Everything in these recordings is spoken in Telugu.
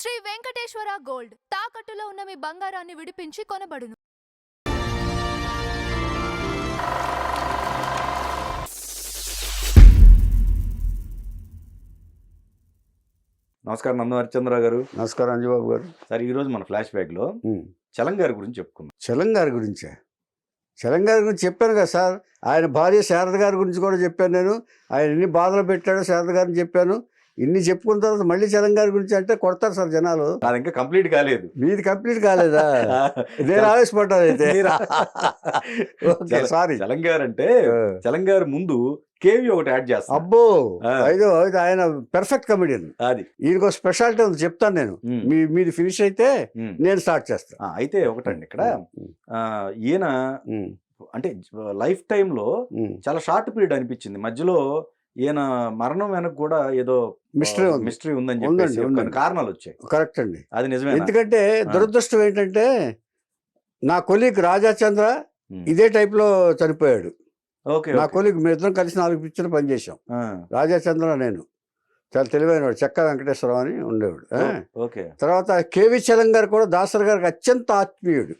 శ్రీ వెంకటేశ్వర గోల్డ్ తాకట్టులో ఉన్న మీ బంగారాన్ని విడిపించి కొనబడును. నమస్కారం నందం హరిశ్చంద్రరావు గారు. నమస్కారం అంజబాబు గారు. సార్ ఈరోజు మన ఫ్లాష్ బ్యాక్లో చలం గారి గురించి చెప్పుకుందాం. చలం గారి గురించే. చలం గారి గురించి చెప్పాను కదా సార్. ఆయన భార్య శారద గారి గురించి కూడా చెప్పాను నేను. ఆయన ఎన్ని బాధలు పెట్టాడో శారద గారిని చెప్పాను. ఇన్ని చెప్పుకున్న తర్వాత మళ్ళీ చలం గారి గురించి అంటే కొడతారు సార్ జనాలు. అది ఇంకా కంప్లీట్ కాలేదు. మీది కంప్లీట్ కాలేదా? నేను ఆవేశపడ్డాను అయితే. సారీ. చలం గారు అంటే చలం గారు ముందు కేవీ ఒకటి యాడ్ చేస్తాను. అబ్బో అయితే ఆయన పెర్ఫెక్ట్ కమెడియన్. అది ఈయనకు స్పెషాలిటీ ఉంది, చెప్తాను నేను. మీది ఫినిష్ అయితే నేను స్టార్ట్ చేస్తాను. అయితే ఒకటండి, ఇక్కడ ఈయన అంటే లైఫ్ టైంలో చాలా షార్ట్ పీరియడ్ అనిపించింది. మధ్యలో ఈయన మరణం వెనక కూడా ఏదో మిస్టరీ ఉందని చెప్పి కారణాలు వచ్చాయి. కరెక్ట్ అండి, అది నిజమే. ఎందుకంటే దురదృష్టం ఏంటంటే నా కొలీగ్ రాజాచంద్ర ఇదే టైప్ లో చనిపోయాడు. నా కొలీగ్ మీ ఇద్దరం కలిసి 4 పిక్చర్లు పనిచేసాం. రాజాచంద్ర నేను చాలా తెలివైనవాడు, చెక్క వెంకటేశ్వరరావు అని ఉండేవాడు. తర్వాత కేవి చలం గారు కూడా దాసర్ గారికి అత్యంత ఆత్మీయుడు.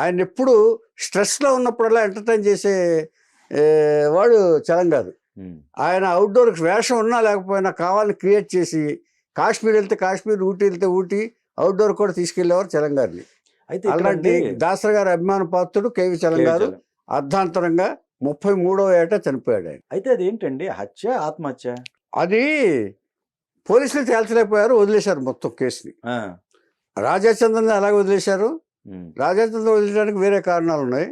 ఆయన ఎప్పుడు స్ట్రెస్లో ఉన్నప్పుడల్లా ఎంటర్టైన్ చేసే వాడు చలం గారు. ఆయన అవుట్డోర్ వేషం ఉన్నా లేకపోయినా కావాలని క్రియేట్ చేసి కాశ్మీర్ వెళ్తే కాశ్మీర్, ఊటీ వెళ్తే ఊటీ, అవుట్డోర్ కూడా తీసుకెళ్లేవారు చలం గారిని. అలాంటి దాసర్ గారి అభిమాన పాత్రుడు కేవి చలం గారు అర్ధాంతరంగా 33వ ఏట చనిపోయాడు ఆయన. అయితే అదేంటండి, హత్య ఆత్మహత్య? అది పోలీసులు తేల్చలేకపోయారు, వదిలేశారు మొత్తం కేసుని. రాజాచంద్రని అలాగే వదిలేశారు. రాజాచంద్ర వదిలేయడానికి వేరే కారణాలు ఉన్నాయి.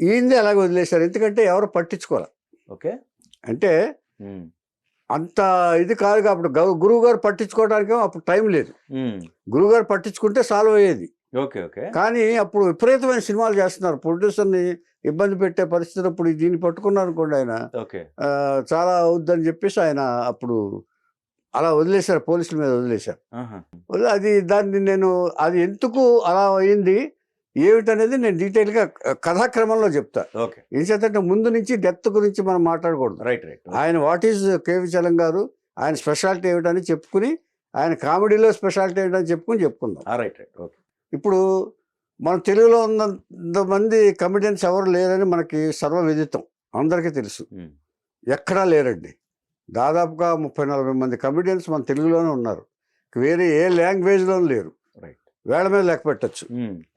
ఈయనది అలాగే వదిలేశారు, ఎందుకంటే ఎవరు పట్టించుకోవాలి. ఓకే, అంటే అంత ఇది కాదు. అప్పుడు గురువు గారు పట్టించుకోవడానికి అప్పుడు టైం లేదు. గురువు గారు పట్టించుకుంటే సాల్వ్ అయ్యేది. కానీ అప్పుడు విపరీతమైన సినిమాలు చేస్తున్నారు, ప్రొడ్యూసర్ని ఇబ్బంది పెట్టే పరిస్థితి. అప్పుడు దీన్ని పట్టుకున్నారు అనుకోండి, ఆయన చాలా అవుద్దని చెప్పేసి ఆయన అప్పుడు అలా వదిలేశారు, పోలీసుల మీద వదిలేశారు. అది దాన్ని నేను అది ఎందుకు అలా అయింది ఏమిటనేది నేను డీటెయిల్గా కథాక్రమంలో చెప్తా. ఏం చేద్దంటే ముందు నుంచి డెత్ గురించి మనం మాట్లాడకూడదు. ఆయన వాట్ ఈజ్ కేవి చలం గారు, ఆయన స్పెషాలిటీ ఏమిటని చెప్పుకుని, ఆయన కామెడీలో స్పెషాలిటీ ఏమిటని చెప్పుకుందాం. ఇప్పుడు మన తెలుగులో ఉన్నంత మంది కమెడియన్స్ ఎవరు లేరని మనకి సర్వవిదితం, అందరికీ తెలుసు. ఎక్కడా లేరండి. దాదాపుగా 30-40 మంది కమెడియన్స్ మన తెలుగులోనే ఉన్నారు. వేరే ఏ లాంగ్వేజ్లోనూ లేరు. వేళ మీద లెక్క పెట్టచ్చు.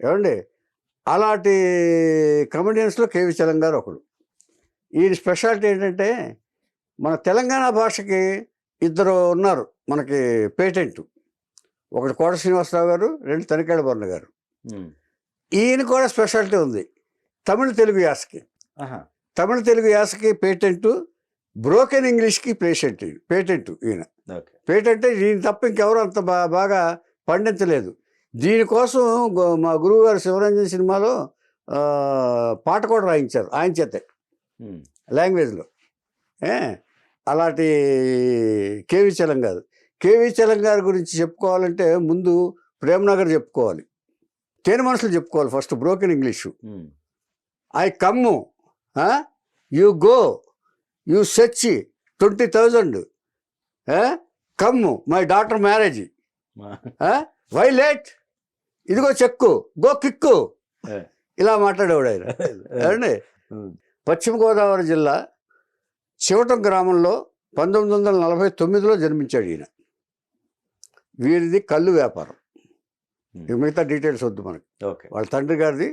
ఏమండి, అలాంటి కమెడియన్స్లో కేవి చలం గారు ఒకడు. ఈయన స్పెషాలిటీ ఏంటంటే మన తెలంగాణ భాషకి 2 ఉన్నారు మనకి పేటెంట్. ఒకటి కోట శ్రీనివాసరావు గారు, 2 తనికేళ్ల బొర్ణ గారు. ఈయన కూడా స్పెషాలిటీ ఉంది తమిళ తెలుగు యాసకి పేటెంట్, బ్రోకెన్ ఇంగ్లీష్కి పేటెంట్ ఈయన. పేటెంట్ ఈయన తప్ప ఇంకెవరు అంత బాగా పండించలేదు. దీనికోసం మా గురువు గారు శివరంజన్ సినిమాలో పాట కూడా రాయించారు ఆయన చేతే లాంగ్వేజ్లో. అలాంటి కేవి చలం గారు. కేవి చలం గారి గురించి చెప్పుకోవాలంటే ముందు ప్రేమ్నగర్ చెప్పుకోవాలి, తేనె మనసులు చెప్పుకోవాలి. First broken English. I come, you go, you search 20,000, come my daughter marriage, why late, ఇదిగో చెక్కు, గో కిక్కు, ఇలా మాట్లాడేవాడు ఆయన. అండి, పశ్చిమ గోదావరి జిల్లా చివటం గ్రామంలో 1949లో జన్మించాడు ఈయన. వీరిది కళ్ళు వ్యాపారం. మిగతా డీటెయిల్స్ వద్దు మనకి. వాళ్ళ తండ్రి గారిది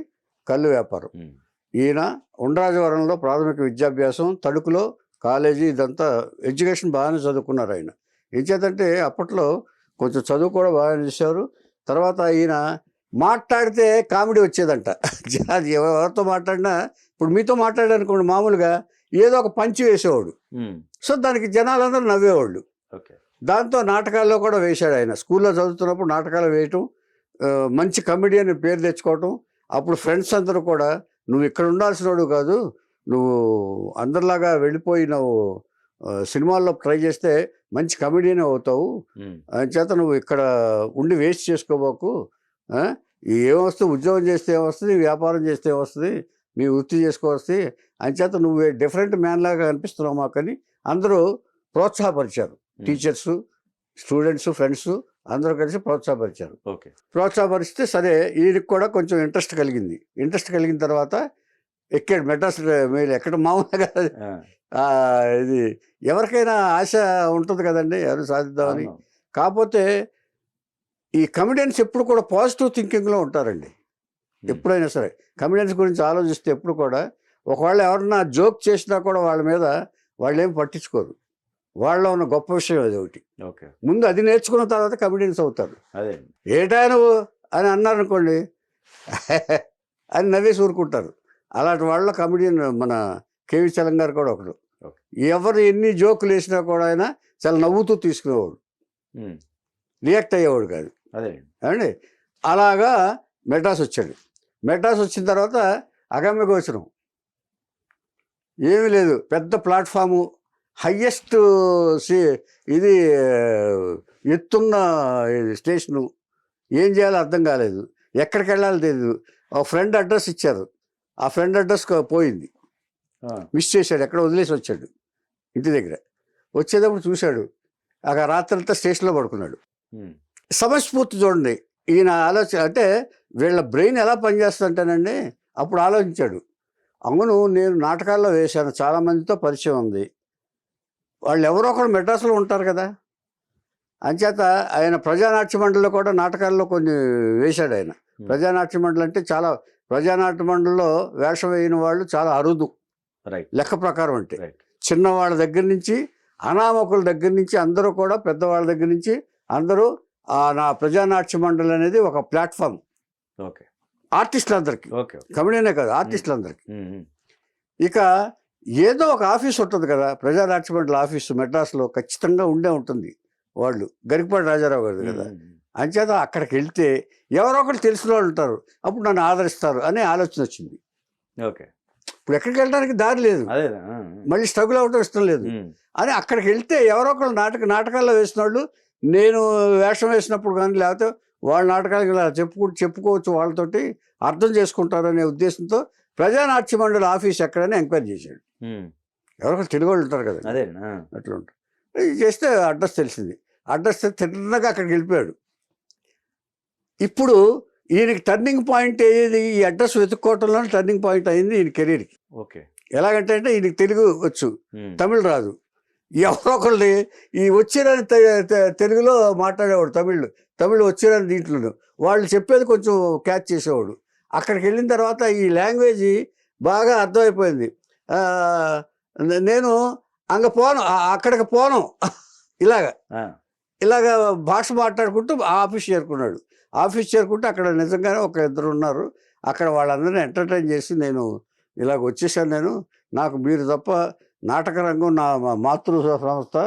కళ్ళు వ్యాపారం. ఈయన ఉండ్రాజవరంలో ప్రాథమిక విద్యాభ్యాసం, తణుకులో కాలేజీ, ఇదంతా ఎడ్యుకేషన్ బాగానే చదువుకున్నారు ఆయన. ఏం చేతంటే అప్పట్లో కొంచెం చదువు కూడా బాగా చేశారు. తర్వాత ఈయన మాట్లాడితే కామెడీ వచ్చేదంట. అది ఎవరితో మాట్లాడినా, ఇప్పుడు మీతో మాట్లాడారనుకోండి, మామూలుగా ఏదో ఒక పంచి వేసేవాడు. సో దానికి జనాలందరూ నవ్వేవాళ్ళు. దాంతో నాటకాల్లో కూడా వేశాడు ఆయన. స్కూల్లో చదువుతున్నప్పుడు నాటకాలు వేయటం, మంచి కమెడియన్ పేరు తెచ్చుకోవటం. అప్పుడు ఫ్రెండ్స్ అందరూ కూడా నువ్వు ఇక్కడ ఉండాల్సినవాడు కాదు, నువ్వు అందరిలాగా వెళ్ళిపోయి నువ్వు సినిమాల్లో ట్రై చేస్తే మంచి కమెడియన్ అవుతావు, అని చేత నువ్వు ఇక్కడ ఉండి వేస్ట్ చేసుకోబోకు, ఏమొస్తుంది, ఉద్యోగం చేస్తే ఏమొస్తుంది, వ్యాపారం చేస్తే ఏమొస్తుంది, మీ వృత్తి చేసుకోవస్తుంది, అని చేత నువ్వు డిఫరెంట్ మ్యాన్ లాగా కనిపిస్తున్నావు మాకని అందరూ ప్రోత్సాహపరిచారు. టీచర్సు, స్టూడెంట్స్, ఫ్రెండ్స్ అందరూ కలిసి ప్రోత్సాహపరిచారు. ఓకే. ప్రోత్సాహపరిస్తే సరే ఈయనకి కూడా కొంచెం ఇంట్రెస్ట్ కలిగింది. ఇంట్రెస్ట్ కలిగిన తర్వాత ఎక్కాడు మెడ్రాస్ మెయిల్. ఎక్కడ మామూలుగా ఇది ఎవరికైనా ఆశ ఉంటుంది కదండి, ఎవరు సాధిద్దామని. కాకపోతే ఈ కమెడియన్స్ ఎప్పుడు కూడా పాజిటివ్ థింకింగ్లో ఉంటారండి. ఎప్పుడైనా సరే కమెడియన్స్ గురించి ఆలోచిస్తే ఎప్పుడు కూడా ఒకవేళ ఎవరన్నా జోక్ చేసినా కూడా వాళ్ళ మీద వాళ్ళు ఏం పట్టించుకోరు. వాళ్ళలో ఉన్న గొప్ప విషయం అది ఒకటి. ముందు అది నేర్చుకున్న తర్వాత కమెడియన్స్ అవుతారు. అదే ఏటా నువ్వు అని అన్నారనుకోండి అని నవ్వేసి ఊరుకుంటారు. అలాంటి వాళ్ళ కమెడియన్ మన కేవి చలం గారు కూడా ఒకడు. ఎవరు ఎన్ని జోకులు వేసినా కూడా ఆయన చాలా నవ్వుతూ తీసుకునేవాడు, రియాక్ట్ అయ్యేవాడు కాదు. అదే అండి. అలాగా మెడ్రాస్ వచ్చాడు. మెడ్రాస్ వచ్చిన తర్వాత అగమ్య గోచరం ఏమీ లేదు, పెద్ద ప్లాట్ఫాము, హయ్యెస్ట్ ఇది ఎత్తున్న స్టేషను. ఏం చేయాలో అర్థం కాలేదు, ఎక్కడికి వెళ్ళాలో తెలియదు. ఒక ఫ్రెండ్ అడ్రస్ ఇచ్చారు, ఆ ఫ్రెండ్ అడ్రస్ పోయింది, మిస్ చేశాడు, ఎక్కడ వదిలేసి వచ్చాడు. ఇంటి దగ్గర వచ్చేటప్పుడు చూశాడు, అక్కడ రాత్రంతా స్టేషన్లో పడుకున్నాడు. సమస్ఫూర్తి చూడండి, ఈయన ఆలోచన అంటే వీళ్ళ బ్రెయిన్ ఎలా పనిచేస్తుందంటేనండి. అప్పుడు ఆలోచించాడు, అవును నేను నాటకాల్లో వేశాను, చాలామందితో పరిచయం ఉంది, వాళ్ళు ఎవరో ఒకరు మెడ్రాస్లో ఉంటారు కదా. అంచేత ఆయన ప్రజానాట్య మండలిలో కూడా నాటకాల్లో కొన్ని వేశాడు. ఆయన ప్రజానాట్య మండలి అంటే చాలా, ప్రజానాట్య మండలిలో వేషం వేయని వాళ్ళు చాలా అరుదు లెక్క ప్రకారం. అంటే చిన్నవాళ్ళ దగ్గర నుంచి అనామకుల దగ్గర నుంచి అందరూ కూడా, పెద్దవాళ్ళ దగ్గర నుంచి అందరూ నా ప్రజానాట్య మండలి అనేది ఒక ప్లాట్ఫామ్ ఆర్టిస్టులందరికీ, కమెడియనే కాదు ఆర్టిస్టులందరికీ. ఇక ఏదో ఒక ఆఫీస్ ఉంటుంది కదా, ప్రజానాట్య మండలి ఆఫీసు మెడ్రాస్లో ఖచ్చితంగా ఉండే ఉంటుంది. వాళ్ళు గరికపాటి రాజారావు గారు కదా. అంచేత అక్కడికి వెళ్తే ఎవరో ఒకరు తెలిసిన వాళ్ళు ఉంటారు, అప్పుడు నన్ను ఆదరిస్తారు అనే ఆలోచన వచ్చింది. ఇప్పుడు ఎక్కడికి వెళ్ళడానికి దారి లేదు, మళ్ళీ స్ట్రగుల్ అవ్వటం ఇష్టం లేదు అని అక్కడికి వెళ్తే ఎవరో ఒకరు నాటకాల్లో వేసిన వాళ్ళు, నేను వేషం వేసినప్పుడు కానీ లేకపోతే వాళ్ళ నాటకాలకి ఇలా చెప్పుకోవచ్చు, వాళ్ళతోటి అర్థం చేసుకుంటారు అనే ఉద్దేశంతో ప్రజానాట్య మండలి ఆఫీస్ ఎక్కడని ఎంక్వైరీ చేశాడు. ఎవరొకరు తెలుగు వాళ్ళు ఉంటారు కదా, అట్లా ఉంటారు. చేస్తే అడ్రస్ తెలిసింది. అడ్రస్ తిన్నగా అక్కడికి వెళ్ళిపోయాడు. ఇప్పుడు ఈయనకి టర్నింగ్ పాయింట్ అయ్యేది ఈ అడ్రస్ వెతుక్కోవటంలోనే టర్నింగ్ పాయింట్ అయింది ఈయన కెరీర్కి. ఎలాగంటే ఈయనకి తెలుగు వచ్చు, తమిళ్ రాదు. ఎవరో ఒకళ్ళని ఈ వచ్చిరని తెలుగులో మాట్లాడేవాడు, తమిళ్ వచ్చిరని దీంట్లో వాళ్ళు చెప్పేది కొంచెం క్యాచ్ చేసేవాడు. అక్కడికి వెళ్ళిన తర్వాత ఈ లాంగ్వేజ్ బాగా అర్థమైపోయింది. నేను అక్కడికి పోను ఇలాగా భాష మాట్లాడుకుంటూ ఆఫీస్ చేరుకున్నాడు. ఆఫీస్ చేరుకుంటే అక్కడ నిజంగానే ఒక ఇద్దరు ఉన్నారు. అక్కడ వాళ్ళందరినీ ఎంటర్టైన్ చేసి, నేను ఇలాగ వచ్చేసాను, నాకు మీరు తప్ప నాటక రంగం నా మాతృ సంస్థ,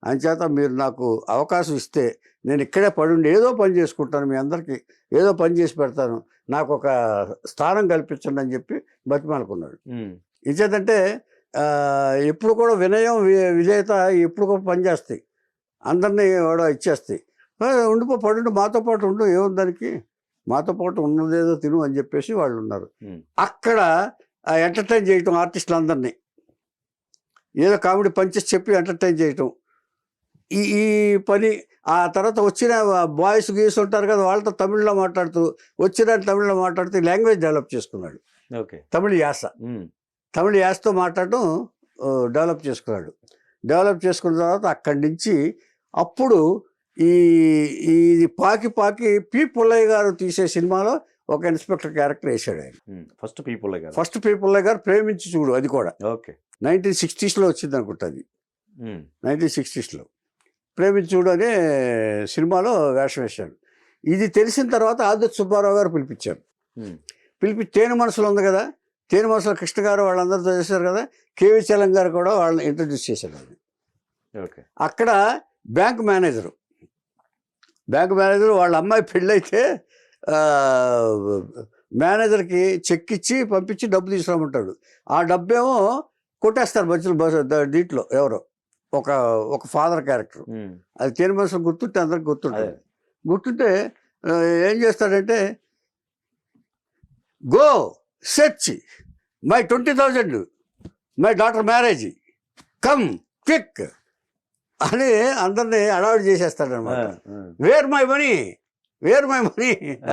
అంచేత మీరు నాకు అవకాశం ఇస్తే నేను ఇక్కడే పడుండి ఏదో పని చేసుకుంటాను, మీ అందరికీ ఏదో పని చేసి పెడతాను, నాకు ఒక స్థానం కల్పించండి అని చెప్పి బతిమాలుకున్నాడు. ఇంచేతంటే ఎప్పుడు కూడా వినయం విజేత ఎప్పుడు కూడా పనిచేస్తాయి, అందరినీ కూడా ఇచ్చేస్తాయి. పడుండి మాతో పాటు ఉండు, ఏముందానికి మాతో పాటు ఉన్నదేదో తిను అని చెప్పేసి వాళ్ళు ఉన్నారు. అక్కడ ఎంటర్టైన్ చేయటం ఆర్టిస్టులందరినీ, ఏదో కామెడీ పంచెస్ చెప్పి ఎంటర్టైన్ చేయటం ఈ పని. ఆ తర్వాత వచ్చిన బాయ్స్ గీస్ ఉంటారు కదా, వాళ్ళతో తమిళ్లో మాట్లాడుతూ తమిళ్లో మాట్లాడుతూ లాంగ్వేజ్ డెవలప్ చేసుకున్నాడు. తమిళ యాసతో మాట్లాడటం డెవలప్ చేసుకున్నాడు. డెవలప్ చేసుకున్న తర్వాత అక్కడి నుంచి అప్పుడు ఈ పాకి పి పుల్లయ్య గారు తీసే సినిమాలో ఒక ఇన్స్పెక్టర్ క్యారెక్టర్ వేసాడు ఆయన. ఫస్ట్ పి పుల్లయ్య గారు ప్రేమించి చూడు, అది కూడా 1960s వచ్చింది అనుకుంటా. అది 1960s ప్రేమించి చూడు అనే సినిమాలో వేషం వేశాడు. ఇది తెలిసిన తర్వాత ఆదిత్య సుబ్బారావు గారు పిలిపించారు. తేనె మనసులో ఉంది కదా, తేనె మనసులో కృష్ణ గారు వాళ్ళందరితో చేశారు కదా, కేవీ చలం గారు కూడా వాళ్ళని ఇంట్రడ్యూస్ చేశారు. అక్కడ బ్యాంక్ మేనేజరు వాళ్ళ అమ్మాయి పెళ్ళైతే మేనేజర్కి చెక్ ఇచ్చి పంపించి డబ్బు తీసుకురామంటాడు. ఆ డబ్బేమో కొట్టేస్తారు మధ్యలో దీంట్లో ఎవరో ఒక ఫాదర్ క్యారెక్టర్. అది తేనె మనసులో గుర్తుంటే అందరికి గుర్తుంటే ఏం చేస్తాడంటే, go search my 20,000 my daughter marriage, come quick అని అందరినీ అడావిడి చేసేస్తాడు అనమాట. వేర్ మై మనీ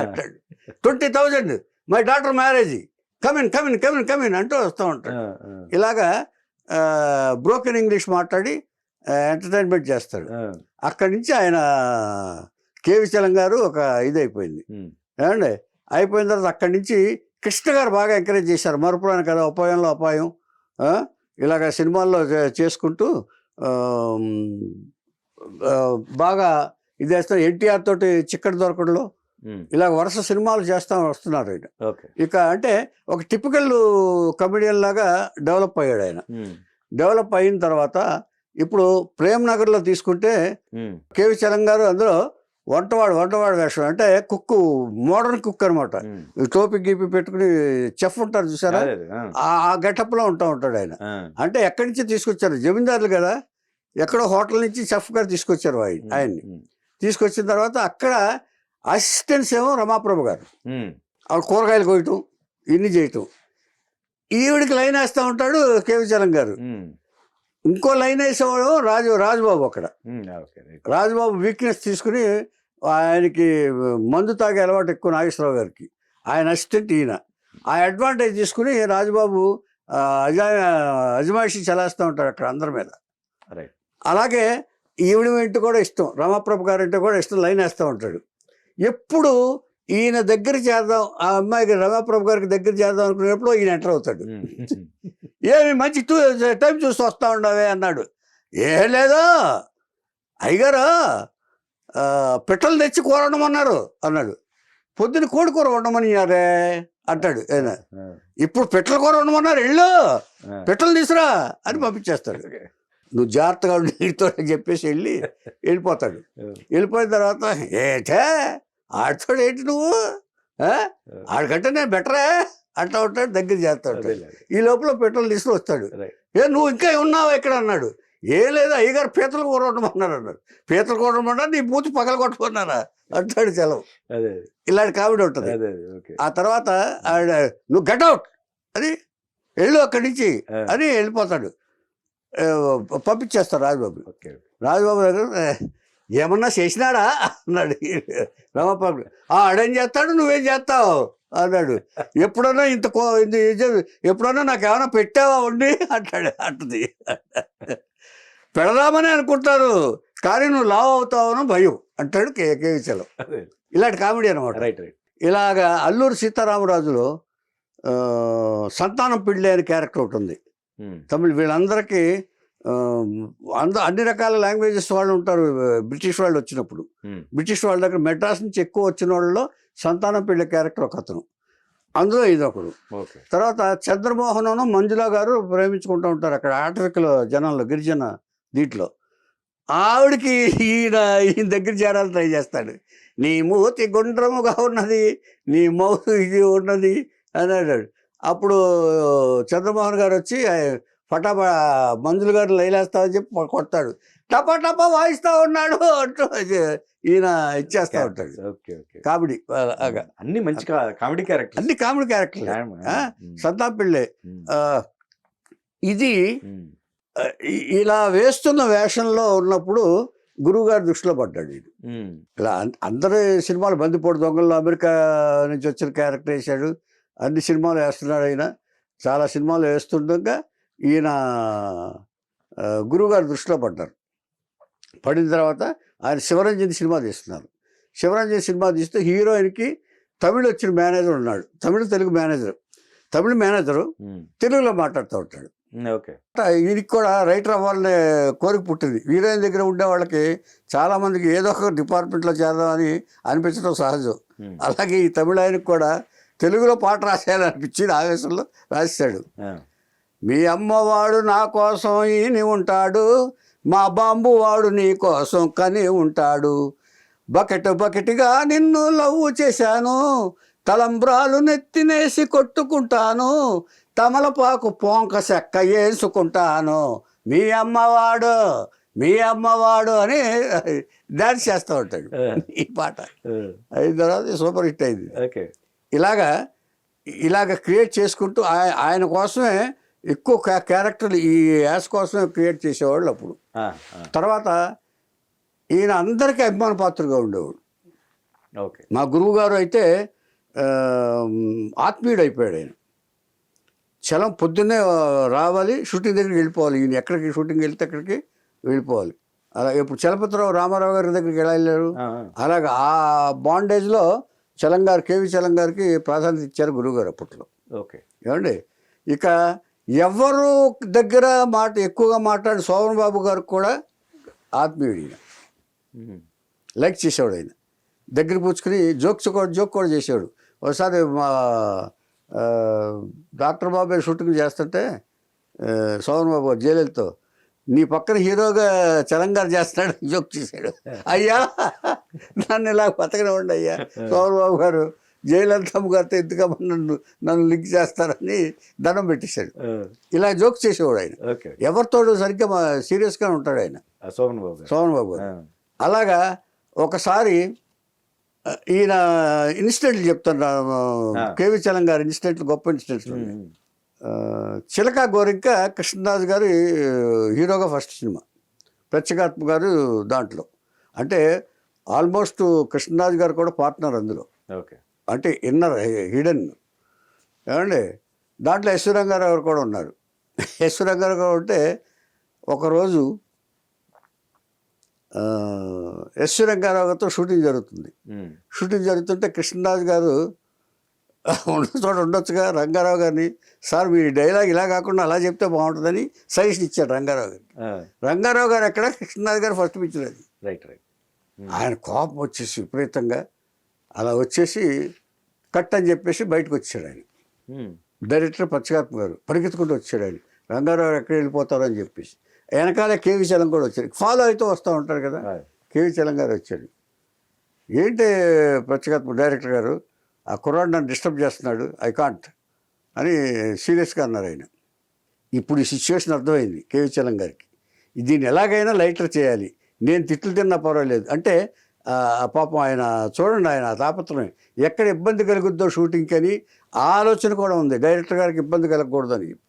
అంటాడు. 20,000 మై డాటర్ మ్యారేజ్, కమిన్ అంటూ వస్తూ ఉంటాడు. ఇలాగా బ్రోకెన్ ఇంగ్లీష్ మాట్లాడి ఎంటర్టైన్మెంట్ చేస్తాడు. అక్కడి నుంచి ఆయన కేవి చలం గారు ఒక ఇదైపోయింది ఏమండి. అయిపోయిన తర్వాత అక్కడి నుంచి కృష్ణ గారు బాగా ఎంకరేజ్ చేశారు. మరుపురాని కదా, ఉపాయంలో అపాయం, ఇలాగ సినిమాల్లో చేసుకుంటూ బాగా ఇది చేస్తాం. ఎన్టీఆర్ తోటి చిక్కటి దొరకడంలో ఇలా వరుస సినిమాలు చేస్తా వస్తున్నారు ఆయన. ఇక అంటే ఒక టిపికల్ కమెడియన్ లాగా డెవలప్ అయ్యాడు ఆయన. డెవలప్ అయిన తర్వాత ఇప్పుడు ప్రేమ్ నగర్లో తీసుకుంటే కేవి చలం గారు అందులో వంటవాడు వేషం, అంటే కుక్కు, మోడర్న్ కుక్ అనమాట. టోపీ గీపి పెట్టుకుని చెఫ్ ఉంటారు చూసారా, ఆ గెటప్లో ఉంటాడు ఆయన. అంటే ఎక్కడి నుంచి తీసుకొచ్చారు, జమీందారులు కదా, ఎక్కడో హోటల్ నుంచి చెఫ్ గారు తీసుకొచ్చారు ఆయన్ని. తీసుకొచ్చిన తర్వాత అక్కడ అసిస్టెంట్స్ ఏమో రమాప్రభు గారు, ఆవిడ కూరగాయలు కోయటం ఇన్ని చేయటం. ఈవిడికి లైన్ వేస్తూ ఉంటాడు కేవి చలం గారు. ఇంకో లైన్ వేసేవాడు రాజుబాబు. అక్కడ రాజుబాబు వీక్నెస్ తీసుకుని ఆయనకి మందు తాగే అలవాటు ఎక్కువ నాగేశ్వరరావు గారికి, ఆయన అసిస్టెంట్ ఈయన. ఆ అడ్వాంటేజ్ తీసుకుని రాజుబాబు అజమాయిషి చలాస్తూ ఉంటాడు అక్కడ అందరి మీద. అలాగే ఈవిడ ఇంటి కూడా ఇష్టం, రమాప్రభు గారి ఇంటి కూడా ఇష్టం, లైన్ వేస్తూ ఉంటాడు. ఎప్పుడు ఈయన దగ్గర చేద్దాం, ఆ అమ్మాయికి రమాప్రభు గారికి దగ్గర చేద్దాం అనుకునేప్పుడు ఈయన ఎంటర్ అవుతాడు. ఏమి మంచి టైం చూసి వస్తూ ఉండవే అన్నాడు. ఏం లేదు అయ్యగారు, పిట్టలు తెచ్చి కూర వండమన్నారు అన్నాడు. పొద్దున కోడి కూర వండమనియారే అంటాడు ఆయన. ఇప్పుడు పిట్టల కూర వండమన్నారు, వెళ్ళు పిట్టలు తీసురా అని పంపించేస్తాడు. నువ్వు జాగ్రత్తగా నీటితో చెప్పేసి వెళ్ళిపోతాడు. వెళ్ళిపోయిన తర్వాత ఏటే ఆడితోడు ఏంటి నువ్వు, ఆడికంటే నేను బెటరే అంటా ఉంటాడు, దగ్గర చేస్తా ఉంటాడు. ఈ లోపల పెట్రోల్ తీసుకుని వస్తాడు. నువ్వు ఇంకా ఉన్నావా ఇక్కడ అన్నాడు. ఏం లేదు అయ్యగారు పీతలు కూర ఉండమన్నారు అన్నాడు. పీతలు కూర ఉండమన్నారు, నీ మూతి పగల కొట్టుకున్నారా అంటాడు చలం. ఇలాంటి కామెడీ ఉంటుంది. ఆ తర్వాత ఆవిడ నువ్వు గెట్ అవుట్ అని వెళ్ళు అక్కడి నుంచి అని వెళ్ళిపోతాడు. పంపించేస్తాడు రాజుబాబు దగ్గర. ఏమన్నా చేసినాడా అన్నాడు రమాప్రభు. ఆడేం చేస్తాడు, నువ్వేం చేస్తావు అన్నాడు. ఎప్పుడన్నా ఎప్పుడన్నా నాకు ఏమైనా పెట్టావా ఉండి అంటుంది. పెడదామని అనుకుంటారు కానీ నువ్వు లావ్ అవుతావని భయం అంటాడు కేవి చలం. ఇలాంటి కామెడీ అనమాట. ఇలాగా అల్లూరి సీతారామరాజులో సంతానం పిళ్ళి అనే క్యారెక్టర్ ఒకటి ఉంది తమిళ. వీళ్ళందరికీ అన్ని రకాల లాంగ్వేజెస్ వాళ్ళు ఉంటారు. బ్రిటిష్ వాళ్ళు వచ్చినప్పుడు బ్రిటిష్ వాళ్ళ దగ్గర మెడ్రాస్ నుంచి ఎక్కువ వచ్చిన వాళ్ళలో సంతానం పిళ్ళ క్యారెక్టర్ ఒక అతను, అందులో ఇదొకడు. తర్వాత చంద్రమోహన్ మంజులా గారు ప్రేమించుకుంటూ ఉంటారు అక్కడ ఆటవికల జనంలో, గిరిజన దీంట్లో. ఆవిడకి ఈయన దగ్గర చేరాలని ట్రై చేస్తాడు. నీ మూతి గుండ్రముగా ఉన్నది, నీ మౌత్ ఇది ఉన్నది అని అన్నాడు. అప్పుడు చంద్రమోహన్ గారు వచ్చి పటాపా మంజులు గారు లైలేస్తామని చెప్పి కొడతాడు. టపా టపా వాయిస్తా ఉన్నాడు అంటూ ఈయన ఇచ్చేస్తా ఉంటాడు. కామెడీ అన్ని మంచి కామెడీ క్యారెక్టర్, అన్ని కామెడీ క్యారెక్టర్లు. సంతానం పిళ్ళే ఇది ఇలా వేస్తున్న వేషంలో ఉన్నప్పుడు గురువుగారి దృష్టిలో పడ్డాడు. ఇది ఇలా అందరి సినిమాలు బందిపోటు దొంగల్లో అమెరికా నుంచి వచ్చిన క్యారెక్టర్ వేశాడు. అన్ని సినిమాలు వేస్తున్నాడు ఆయన. చాలా సినిమాలు వేస్తుండగా ఈయన గురువుగారి దృష్టిలో పడ్డారు. పడిన తర్వాత ఆయన శివరంజన్ సినిమా తీస్తున్నారు. శివరంజన్ సినిమా తీస్తే హీరోయిన్కి తమిళ్ వచ్చిన మేనేజర్ ఉన్నాడు. తెలుగు మేనేజరు, తమిళ మేనేజరు తెలుగులో మాట్లాడుతూ ఉంటాడు. ఈయనకి కూడా రైటర్ అవ్వాలనే కోరిక పుట్టింది. హీరోయిన్ దగ్గర ఉండే వాళ్ళకి చాలామందికి ఏదో ఒక డిపార్ట్మెంట్లో చేద్దామని అనిపించడం సహజం. అలాగే ఈ తమిళ ఆయనకు కూడా తెలుగులో పాట రాసేయాలనిపించింది. ఆవేశంలో రాశాడు. మీ అమ్మవాడు నా కోసం ఈని ఉంటాడు, మా బాంబు వాడు నీ కోసం కని ఉంటాడు, బకెట్గా నిన్ను లవ్వు చేశాను, తలంబ్రాలు నెత్తినేసి కొట్టుకుంటాను, తమలపాకు పోంక చెక్క వేసుకుంటాను, మీ అమ్మవాడు అని డాన్స్ చేస్తూ ఉంటాడు. ఈ పాట అయిన తర్వాత సూపర్ హిట్ అయింది. ఇలాగా క్రియేట్ చేసుకుంటూ ఆయన కోసమే ఎక్కువ క్యారెక్టర్లు ఈ యాస్ కోసమే క్రియేట్ చేసేవాళ్ళు అప్పుడు. తర్వాత ఈయన అందరికీ అభిమాన పాత్రగా ఉండేవాడు. ఓకే. మా గురువు గారు అయితే ఆత్మీయుడు అయిపోయాడు ఆయన. చలం పొద్దున్నే రావాలి, షూటింగ్ దగ్గరికి వెళ్ళిపోవాలి. ఈయన ఎక్కడికి షూటింగ్ వెళ్తే అక్కడికి వెళ్ళిపోవాలి. అలా ఇప్పుడు చలపతిరావు రామారావు గారి దగ్గరికి ఎలా వెళ్ళారు, అలాగే ఆ బాండేజ్లో చలంగారు, కేవి చలంగారికి ప్రాధాన్యత ఇచ్చారు గురువుగారు అప్పట్లో. ఓకే. ఏమండి, ఇక ఎవరు దగ్గర ఎక్కువగా మాట్లాడి శోభన్ బాబు గారికి కూడా ఆత్మీయుడు ఈయన. లైక్ చేసేవాడు ఆయన. దగ్గర పుచ్చుకుని జోక్ కూడా చేసేవాడు. ఒకసారి మా డాక్టర్ బాబు షూటింగ్ చేస్తుంటే శోభన్ బాబు జయలలితో, నీ పక్కన హీరోగా చలంగారు చేస్తున్నాడు జోక్ చేశాడు. అయ్యా నన్ను ఇలా బతకనివ్వండి అయ్యా, శోభన్ బాబు గారు జయలలితమ్మ గారితో ఎందుకమ్మా నన్ను లింక్ చేస్తారని దండం పెట్టేశాడు. ఇలా జోక్ చేసేవాడు ఆయన. ఎవరితో సరిగ్గా సీరియస్గా ఉంటాడు ఆయన శోభన్ బాబు గారు. అలాగా ఒకసారి ఈయన ఇన్సిడెంట్లు చెప్తాను, కేవి చలంగారు ఇన్సిడెంట్లు, గొప్ప ఇన్సిడెంట్లు. చిలక గోరింక కృష్ణరాజు గారు హీరోగా ఫస్ట్ సినిమా, ప్రత్యేకాత్మ గారు దాంట్లో. అంటే ఆల్మోస్ట్ కృష్ణరాజు గారు కూడా పార్ట్నర్ అందులో. ఓకే. అంటే ఇన్నర్ హిడెన్. ఏమండి, దాంట్లో ఎస్ రంగారావు గారు కూడా ఉన్నారు. ఎస్ రంగారావు గారు ఉంటే ఒకరోజు ఎస్ రంగారావు గారితో షూటింగ్ జరుగుతుంది. షూటింగ్ జరుగుతుంటే కృష్ణరాజు గారు ఉన్న చోట ఉండొచ్చుగా రంగారావు గారిని, సార్ మీ డైలాగ్ ఇలా కాకుండా అలా చెప్తే బాగుంటుందని సజెషన్ ఇచ్చాడు రంగారావు గారికి. రంగారావు గారు ఎక్కడ, కృష్ణరాజు గారు ఫస్ట్ పిక్చర్ అది. ఆయన కోపం వచ్చేసి విపరీతంగా అలా వచ్చేసి కట్ అని చెప్పేసి బయటకు వచ్చాడు ఆయన. డైరెక్టర్ పచ్చకాత్మ గారు పరిగెత్తుకుంటూ వచ్చాడు ఆయన, రంగారావు ఎక్కడ వెళ్ళిపోతారో అని చెప్పేసి. వెనకాలే కేవి చలం కూడా వచ్చాడు, ఫాలో అవుతూ వస్తూ ఉంటారు కదా. కేవి చలం గారు వచ్చాడు. ఏంటి పచ్చకాత్మ డైరెక్టర్ గారు, ఆ కుర్రాడు నన్ను డిస్టర్బ్ చేస్తున్నాడు, ఐ కాంట్ అని సీరియస్గా అన్నారు ఆయన. ఇప్పుడు ఈ సిచ్యువేషన్ అర్థమైంది కేవి చలం గారికి, దీన్ని ఎలాగైనా లైటర్ చేయాలి, నేను తిట్లు తిన్నా పర్వాలేదు అంటే. పాపం ఆయన చూడండి, ఆయన తాపత్రయం, ఎక్కడ ఇబ్బంది కలుగుద్దో షూటింగ్కి అని ఆలోచన కూడా ఉంది, డైరెక్టర్ గారికి ఇబ్బంది కలగకూడదని చెప్పి.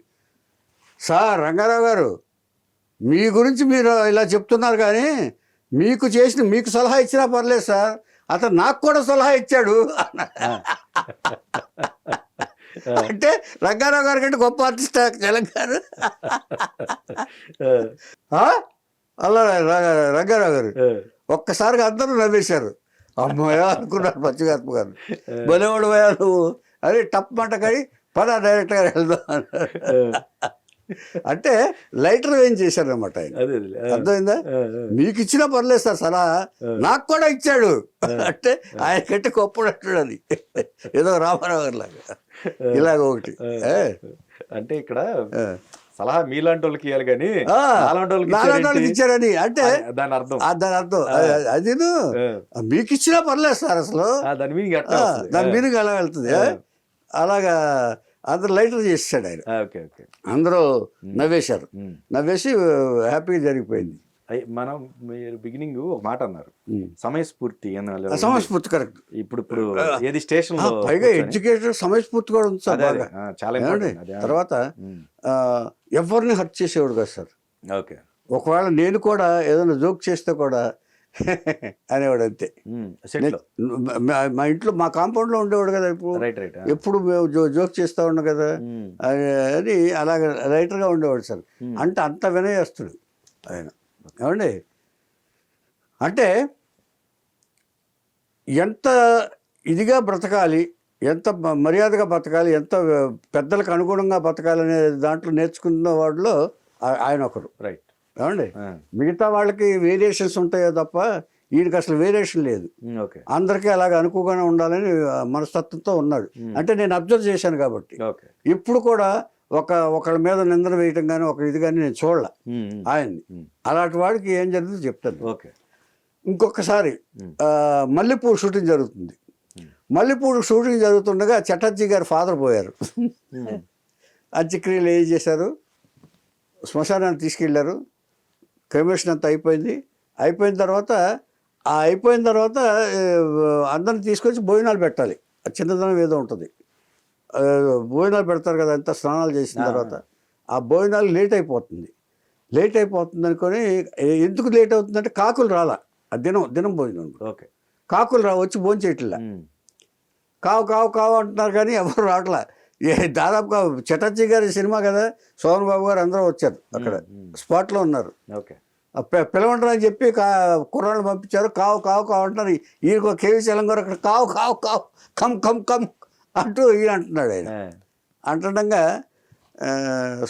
సార్ రంగారావు గారు, మీ గురించి మీరు ఇలా చెప్తున్నారు కానీ మీకు సలహా ఇచ్చినా పర్లేదు సార్, అతను నాకు కూడా సలహా ఇచ్చాడు అంటే రంగారావు గారి కంటే గొప్ప ఆర్టిస్ట్ తెలంగాణ. అలా రంగారావు గారు ఒక్కసారిగా అందరూ నవ్వేశారు. అమ్మాయ అనుకున్నారు పచ్చగాత్మ గారు, బలేవాడు పోయా నువ్వు అదే టప్ మాట కానీ పద డైరెక్టర్ గారు వెళ్దాం అంటే లైటర్ ఏం చేశారు అనమాట ఆయన. అర్థమైందా, మీకు ఇచ్చినా పర్లేదు సార్ సలహా, నాకు కూడా ఇచ్చాడు అంటే ఆయన కంటే గొప్పడు అంటాడు. అది ఏదో రామారావు గారు లాగా ఇలాగ ఒకటి. అంటే ఇక్కడ సలహా మీలాంటి వాళ్ళకి ఇవ్వాలి కానీ నాలాంటి వాళ్ళకి ఇచ్చారని అంటే దాని అర్థం అది మీకు ఇచ్చినా పర్లేదు సార్, అసలు దాని మీనింగ్ ఎలా వెళ్తుంది. అలాగా అందరూ లైటర్ చేసాడు ఆయన. అందరూ నవ్వేశారు, నవ్వేసి హ్యాపీగా జరిగిపోయింది. మనం మీరు బిగినింగ్ ఒక మాట అన్నారు, సమయస్ఫూర్తి. సమయస్ఫూర్తి కరెక్ట్. ఇప్పుడు ఏది స్టేషన్ పైగా ఎడ్యుకేటెడ్ సమయస్ఫూర్తి కూడా ఉంది సార్ బాగా. తర్వాత ఎవరిని హర్ట్ చేసేవాడు కదా సార్. ఓకే. ఒకవేళ నేను కూడా ఏదైనా జోక్ చేస్తే కూడా అనేవాడు అంతే. మా ఇంట్లో మా కాంపౌండ్లో ఉండేవాడు కదా, ఎప్పుడు జోక్ చేస్తూ ఉన్నాం కదా అని అలాగ రైటర్గా ఉండేవాడు సార్. అంటే అంత వినయస్తుడు ఆయన. ఏమండి, అంటే ఎంత ఇదిగా బ్రతకాలి, ఎంత మర్యాదగా బతకాలి, ఎంత పెద్దలకు అనుగుణంగా బతకాలి అనే దాంట్లో నేర్చుకున్న వాడిలో ఆయన ఒకరు. రైట్. ఏమండి, మిగతా వాళ్ళకి వేరియేషన్స్ ఉంటాయో తప్ప ఈయనకి అసలు వేరియేషన్ లేదు. అందరికీ అలాగ అనుకోగానే ఉండాలని మనస్తత్వంతో ఉన్నాడు. అంటే నేను అబ్జర్వ్ చేశాను కాబట్టి. ఇప్పుడు కూడా ఒకళ్ళ మీద నిందన వేయటం కానీ ఒక ఇది కానీ నేను చూడలే ఆయన్ని. అలాంటి వాడికి ఏం జరుగుతుందో చెప్తాను. ఇంకొకసారి మల్లెపూడి షూటింగ్ జరుగుతుంది. మల్లెపూడి షూటింగ్ జరుగుతుండగా చటర్జీ గారి ఫాదర్ పోయారు. అంత్యక్రియలు ఏం చేశారు, శ్మశానాన్ని తీసుకెళ్లారు. క్రిమేషన్ అంతా అయిపోయిన తర్వాత అందరిని తీసుకొచ్చి భోజనాలు పెట్టాలి. చిన్నదనం ఏదో ఉంటుంది, భోజనాలు పెడతారు కదా అంతా స్నానాలు చేసిన తర్వాత. ఆ భోజనాలు లేట్ అయిపోతుంది అనుకొని ఎందుకు లేట్ అవుతుందంటే కాకులు రాలా ఆ దినం భోజనం ఓకే. కాకులు వచ్చి భోజనం చేయట్లా. కావు కావు కావు అంటున్నారు కానీ ఎవరు రావట్లా. దాదాపుగా చటర్జీ గారి సినిమా కదా, సోమన్ బాబు గారు అందరూ వచ్చారు అక్కడ స్పాట్లో ఉన్నారు. ఓకే. పిలవంటారు అని చెప్పి కుర్రాళ్ళు పంపించారు. కావు కావు కావు అంటున్నారు. ఈయనకు కేవీ చలం గారు అక్కడ కావు కావు కావు కమ్ కమ్ కమ్ అంటూ ఈయన అంటున్నాడు. ఆయన అంటుండగా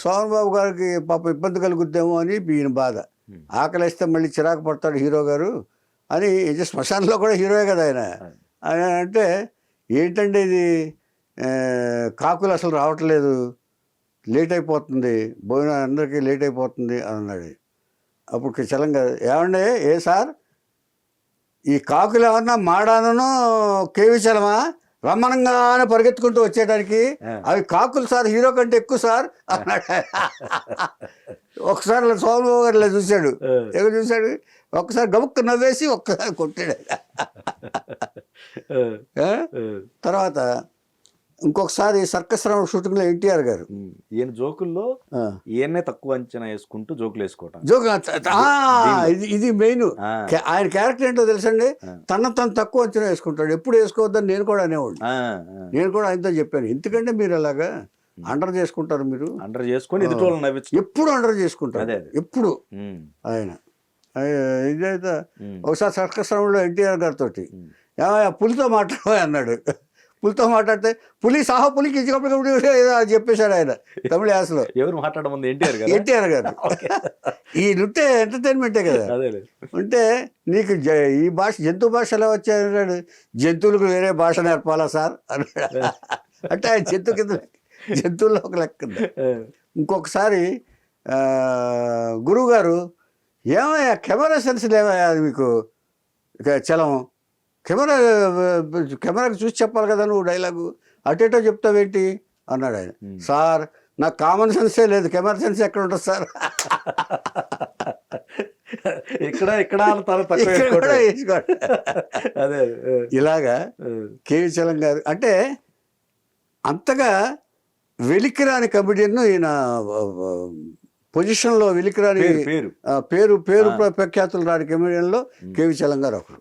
సోమన్ బాబు గారికి పాప ఇబ్బంది కలుగుద్దేమో అని ఈయన బాధ. ఆకలిస్తే మళ్ళీ చిరాకు పడతాడు హీరో గారు అని. శ్మశానంలో కూడా హీరోయే కదా ఆయన. అంటే ఏంటంటే ఇది కాకులు అసలు రావట్లేదు, లేట్ అయిపోతుంది, భోజనం అందరికీ లేట్ అయిపోతుంది అని అన్నాడు. అప్పుడు చలంగా ఏమండే ఏ సార్ ఈ కాకులు ఏమన్నా మాడానో కేవీ చలమా రమ్మనంగానే పరిగెత్తుకుంటూ వచ్చేయడానికి? అవి కాకులు సార్, హీరో కంటే ఎక్కువ సార్ అన్నాడు. ఒకసారి సోమబాబు గారు ఇలా చూశాడు. ఎక్కడ చూశాడు? ఒక్కసారి గబుక్కు నవ్వేసి ఒక్కసారి కొట్టాడు. తర్వాత ఇంకొకసారి సర్కస్ రావుండ్ షూటింగ్లో ఎన్టీఆర్ గారు ఈయన జోకుల్లో ఈయన్నే తక్కువ అంచనా వేసుకుంటూ జోకులు వేసుకోవటం. ఇది మెయిన్. ఆయన క్యారెక్టర్ ఏంటో తెలుసండి, తను తక్కువ అంచనా వేసుకుంటాడు. ఎప్పుడు వేసుకోవద్దని నేను కూడా అనేవాడు. నేను కూడా ఆయనతో చెప్పాను, ఎందుకంటే మీరు అలాగా అండర్ చేసుకుంటారు, మీరు అండర్ చేసుకొని ఎప్పుడు అండర్ చేసుకుంటారు ఎప్పుడు. ఆయన ఇదైతే ఒకసారి సర్కస్ రావుండ్లో ఎన్టీఆర్ గారితో ఏమయ్యా పులితో మాట్లాడే అన్నాడు. పులితో మాట్లాడితే పులి సాహో పులికి ఇచ్చినప్పుడు ఏదో చెప్పేశాడు ఆయన తమిళ యాసలో. ఎవరు మాట్లాడడం? ఎన్టీఆర్ గారు. ఈ నృత్య ఎంటర్టైన్మెంటే కదా. అంటే నీకు ఈ భాష జంతు భాష ఎలా వచ్చాయన్నాడు. జంతువులకు వేరే భాష నేర్పాలా సార్ అన్నాడు. అంటే ఆయన జంతువుల్లో ఒక లెక్క. ఇంకొకసారి గురువు గారు ఏమయ్యా కెమెరా సెన్స్ లేవయ్యా మీకు చలం, కెమెరాకి చూసి చెప్పాలి కదా నువ్వు డైలాగు, అటేటో చెప్తావేంటి అన్నాడు ఆయన. సార్ నాకు కామన్ సెన్సే లేదు, కెమెరా సెన్స్ ఎక్కడ ఉంటుంది సార్? ఇలాగా కేవీ చలం గారు అంటే అంతగా వెలికిరాని కమెడియన్. ఈయన పొజిషన్లో వెలికిరాని పేరు ప్రఖ్యాతులు రాని కమెడియన్లో కేవీ చలం గారు ఒకరు.